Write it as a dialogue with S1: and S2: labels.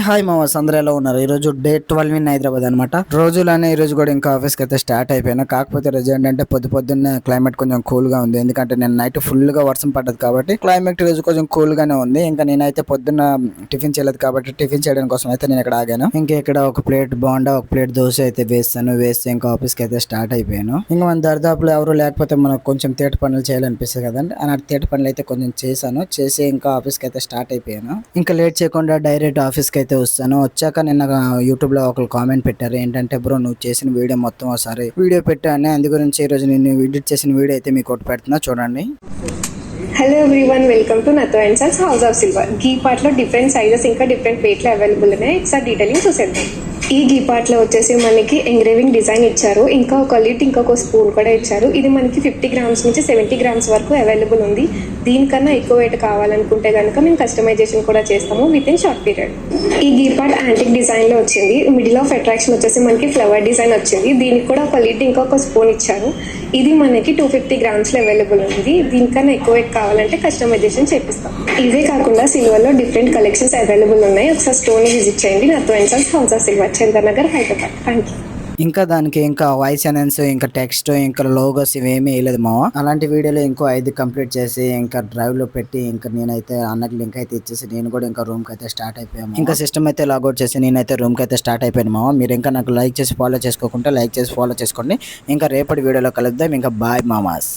S1: Hi మామస్, అందరూ ఎలా ఉన్నారు? ఈ రోజు డే 12 ఇన్ హైదరాబాద్ అనమాట. రోజులానే ఈ రోజు కూడా ఇంకా ఆఫీస్ కి అయితే స్టార్ట్ అయిపోయాను. కాకపోతే రోజు ఏంటంటే పొద్దున్నే క్లైమేట్ కొంచెం కూల్ గా ఉంది. ఎందుకంటే నేను నైట్ ఫుల్ గా వర్షం పడ్డది కాబట్టి క్లైమేట్ రోజు కొంచెం కూల్ గానే ఉంది. ఇంకా నేనైతే పొద్దున్న టిఫిన్ చేయలేదు కాబట్టి టిఫిన్ చేయడం కోసం అయితే నేను ఇక్కడ ఆగాను. ఇంకా ఇక్కడ ఒక ప్లేట్ బోండా, ఒక ప్లేట్ దోశ అయితే వేస్తే ఇంకా ఆఫీస్ కి అయితే స్టార్ట్ అయిపోయాను. ఇంకా మన దరిదాపులో ఎవరు లేకపోతే మనకు కొంచెం తేట పనులు చేయాలనిపిస్తుంది కదండి. అలాంటి తేట పనులు అయితే కొంచెం చేసి ఇంకా ఆఫీస్ కి అయితే స్టార్ట్ అయిపోయాను. ఇంకా లేట్ చేయకుండా డైరెక్ట్ ఆఫీస్ కి అయితే వస్తాను. వచ్చాక నిన్న యూట్యూబ్ లో ఒకరు కామెంట్ పెట్టారు, ఏంటంటే బ్రో నువ్వు చేసిన వీడియో మొత్తం ఒకసారి వీడియో పెట్టాను, అందు గురించి ఈ రోజు నేను ఎడిట్ చేసిన వీడియో అయితే మీకు ఒకటి పెడుతున్నా చూడండి.
S2: Hello everyone, welcome to Natho and sons house of silver. గీ పార్ట్లో డిఫరెంట్ సైజెస్ ఇంకా డిఫరెంట్ వెయిట్లో అవైలబుల్ ఉన్నాయి. ఒకసారి డీటెయిలింగ్ చూసేద్దాం. ఈ గీ పార్ట్లో వచ్చేసి మనకి ఎంగ్రేవింగ్ డిజైన్ ఇచ్చారు, ఇంకా ఒక లిడ్, ఇంకొక స్పూన్ కూడా ఇచ్చారు. ఇది మనకి 50 గ్రామ్స్ నుంచి 70 గ్రామ్స్ వరకు అవైలబుల్ ఉంది. దీనికన్నా ఎక్కువ వెయిట్ కావాలనుకుంటే కనుక మేము కస్టమైజేషన్ కూడా చేస్తాము విత్ ఇన్ షార్ట్ పీరియడ్. ఈ గీ పార్ట్ యాంటిక్ డిజైన్లో వచ్చింది. మిడిల్ ఆఫ్ అట్రాక్షన్ వచ్చేసి మనకి ఫ్లవర్ డిజైన్ వచ్చింది. దీనికి కూడా ఒక లిడ్, ఇంకొక స్పూన్ ఇచ్చారు. ఇది మనకి 250 గ్రామ్స్లో అవైలబుల్ ఉంది. దీనికన్నా ఎక్కువ వెయిట్ కావాలంటే కస్టమైజేషన్ చేపిస్తాం. ఇవే కాకుండా సిల్వర్లో డిఫరెంట్ కలెక్షన్స్ అవైలబుల్ ఉన్నాయి. ఒకసారి స్టోర్ని విజిట్ చేయండి. Natho and sons house of silver, Chandranagar, Hyderabad. Thank you.
S1: ఇంకా దానికి ఇంకా వాయిస్ అనౌన్స్, ఇంకా టెక్స్ట్, ఇంకా లోగోస్ ఇవేమీ వేయలేదు మావ. అలాంటి వీడియోలో ఇంకో 5 కంప్లీట్ చేసి ఇంకా డ్రైవ్ లో పెట్టి ఇంకా నేనైతే అన్నకి లింక్ అయితే ఇచ్చేసి నేను కూడా ఇంకా రూమ్ కి అయితే స్టార్ట్ అయిపోయాము. ఇంకా సిస్టమ్ అయితే లాగౌట్ చేసి నేనైతే రూమ్ కి అయితే స్టార్ట్ అయిపోయాను మావ. మీరు ఇంకా నాకు లైక్ చేసి ఫాలో చేసుకోకుంటే లైక్ చేసి ఫాలో చేసుకోండి. ఇంకా రేపటి వీడియోలో కలుద్దాం. ఇంకా బాయ్ మామాస్.